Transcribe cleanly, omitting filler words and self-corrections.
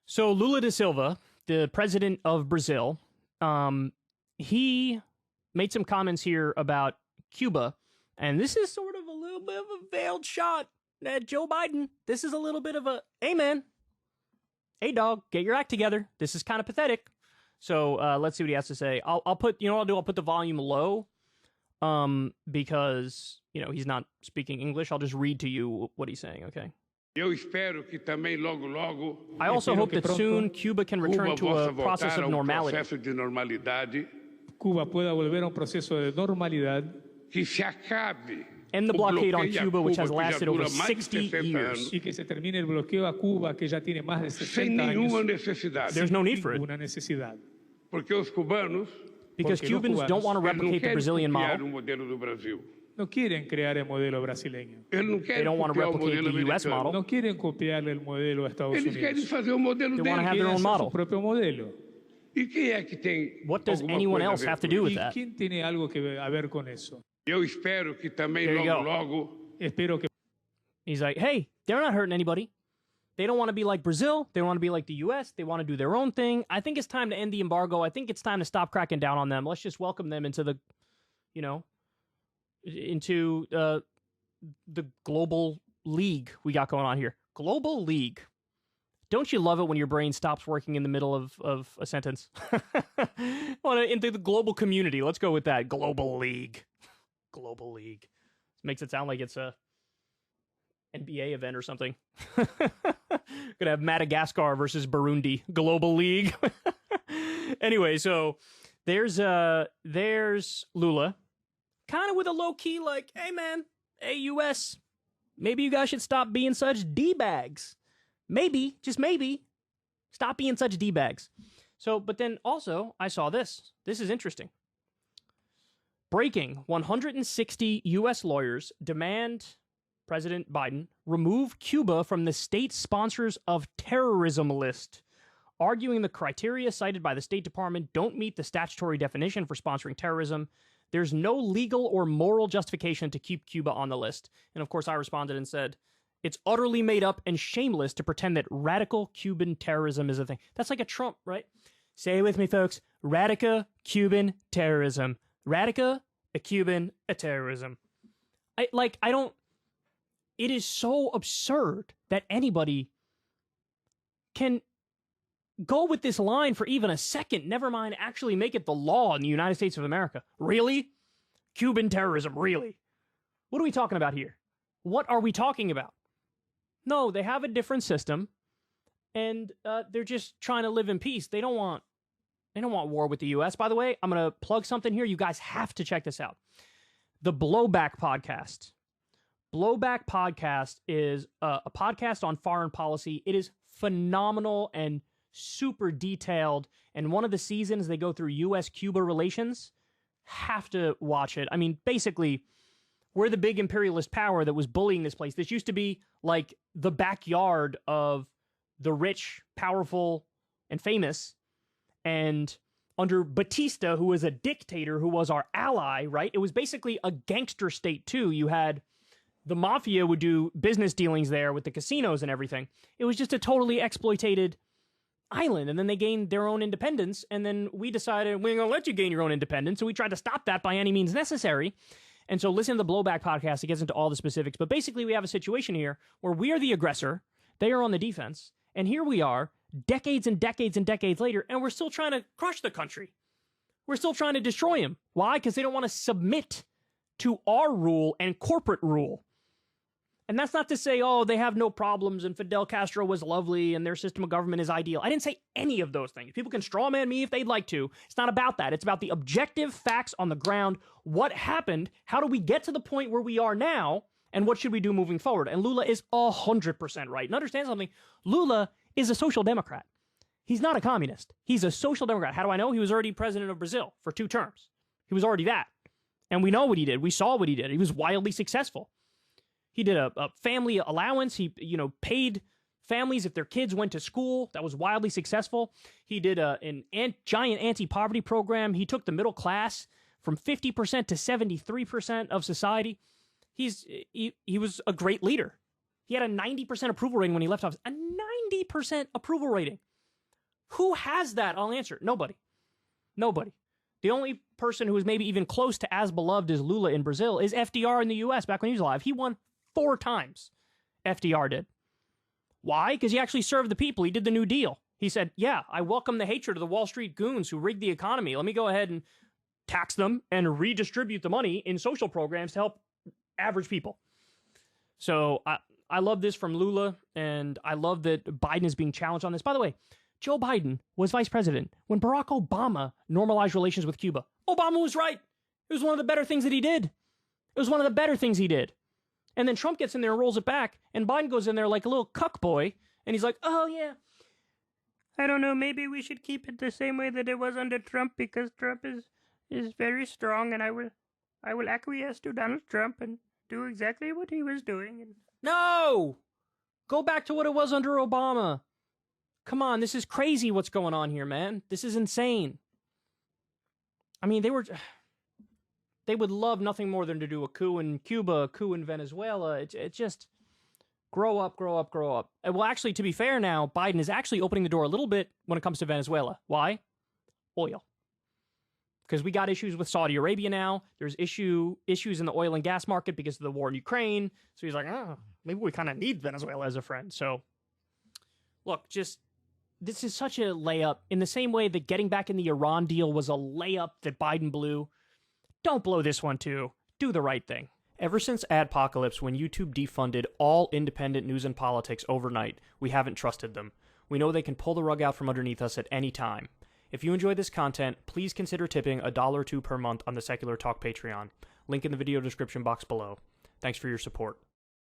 So Lula da Silva, the president of Brazil, he made some comments here about Cuba, and this is sort of a little bit of a veiled shot at Joe Biden. This is a little bit of a, hey man, hey dog, get your act together. This is kind of pathetic. So let's see what he has to say. I'll put, you know what I'll do? I'll put the volume low because, you know, he's not speaking English. I'll just read to you what he's saying, okay? I also hope that soon Cuba can return to a process of normality. Cuba pueda volver a un proceso de normalidad. End the blockade on Cuba, which has lasted over 60 years. Y que se termine el bloqueo a Cuba, que ya tiene más de 60 años. There's no need for it. Ninguna necesidad. Because Cubans don't want to replicate the Brazilian model. No quieren crear el modelo brasileño. They don't want to replicate the U.S. model. No quieren copiarle el modelo a Estados Unidos. They want to have their own model. Su propio modelo. What does anyone else have to do with that? ¿Quién tiene algo que ver con eso? There you go. Espero que. He's like, hey, they're not hurting anybody. They don't want to be like Brazil. They don't want to be like the U.S. They want to do their own thing. I think it's time to end the embargo. I think it's time to stop cracking down on them. Let's just welcome them into the, you know, into the global league we got going on here. Global league. Don't you love it when your brain stops working in the middle of a sentence? Into the global community. Let's go with that. Global league. Global league. Makes it sound like it's a NBA event or something. Gonna have Madagascar versus Burundi. Global league. Anyway, so there's Lula. Kind of with a low-key like, hey man, hey US, maybe you guys should stop being such D-bags. Maybe, just maybe, stop being such D-bags. So, but then also, I saw this. This is interesting. Breaking, 160 U.S. lawyers demand President Biden remove Cuba from the state sponsors of terrorism list, arguing the criteria cited by the State Department don't meet the statutory definition for sponsoring terrorism. There's no legal or moral justification to keep Cuba on the list. And of course, I responded and said, it's utterly made up and shameless to pretend that radical Cuban terrorism is a thing. That's like a Trump, right? Say it with me, folks. Radical Cuban terrorism. Radical, a Cuban, a terrorism. It is so absurd that anybody can go with this line for even a second, never mind actually make it the law in the United States of America. Really? Cuban terrorism, really? What are we talking about here? What are we talking about? No, they have a different system, and they're just trying to live in peace. They don't want war with the U.S. By the way, I'm going to plug something here. You guys have to check this out. The Blowback Podcast. Blowback Podcast is a podcast on foreign policy. It is phenomenal and super detailed. And one of the seasons, they go through U.S.-Cuba relations. Have to watch it. I mean, basically, we're the big imperialist power that was bullying this place. This used to be like the backyard of the rich, powerful, and famous. And under Batista, who was a dictator, who was our ally, right? It was basically a gangster state, too. You had the mafia would do business dealings there with the casinos and everything. It was just a totally exploited island. And then they gained their own independence. And then we decided, we ain't gonna let you gain your own independence. So we tried to stop that by any means necessary. And so listen to the Blowback Podcast. It gets into all the specifics. But basically, we have a situation here where we are the aggressor. They are on the defense. And here we are, decades and decades and decades later, and we're still trying to crush the country. We're still trying to destroy him. Why? Because they don't want to submit to our rule and corporate rule. And that's not to say, oh, they have no problems and Fidel Castro was lovely and their system of government is ideal. I didn't say any of those things. People can strawman me if they'd like to. It's not about that. It's about the objective facts on the ground. What happened? How do we get to the point where we are now? And what should we do moving forward? And Lula is 100% right. And understand something. Lula is a social democrat. He's not a communist. He's a social democrat. How do I know? He was already president of Brazil for 2 terms. He was already that. And we know what he did. We saw what he did. He was wildly successful. He did a family allowance. He, paid families if their kids went to school. That was wildly successful. He did a giant anti-poverty program. He took the middle class from 50% to 73% of society. He was a great leader. He had a 90% approval rating when he left office. A 90% approval rating. Who has that? I'll answer. Nobody. Nobody. The only person who is maybe even close to as beloved as Lula in Brazil is FDR in the U.S. back when he was alive. He won 4 times. FDR did. Why? Because he actually served the people. He did the New Deal. He said, yeah, I welcome the hatred of the Wall Street goons who rigged the economy. Let me go ahead and tax them and redistribute the money in social programs to help average people. So I love this from Lula, and I love that Biden is being challenged on this. By the way, Joe Biden was vice president when Barack Obama normalized relations with Cuba. Obama was right. It was one of the better things that he did. It was one of the better things he did. And then Trump gets in there and rolls it back, and Biden goes in there like a little cuck boy, and he's like, oh, yeah, I don't know, maybe we should keep it the same way that it was under Trump, because Trump is very strong, and I will acquiesce to Donald Trump and do exactly what he was doing. And no! Go back to what it was under Obama. Come on, this is crazy what's going on here, man. This is insane. I mean, they would love nothing more than to do a coup in Cuba, a coup in Venezuela. It just, grow up, grow up, grow up. Well, actually, to be fair now, Biden is actually opening the door a little bit when it comes to Venezuela. Why? Oil. Because we got issues with Saudi Arabia now. There's issues in the oil and gas market because of the war in Ukraine. So he's like, oh, maybe we kind of need Venezuela as a friend. So, look, this is such a layup. In the same way that getting back in the Iran deal was a layup that Biden blew, don't blow this one too. Do the right thing. Ever since Adpocalypse, when YouTube defunded all independent news and politics overnight, we haven't trusted them. We know they can pull the rug out from underneath us at any time. If you enjoy this content, please consider tipping $1 or $2 per month on the Secular Talk Patreon. Link in the video description box below. Thanks for your support.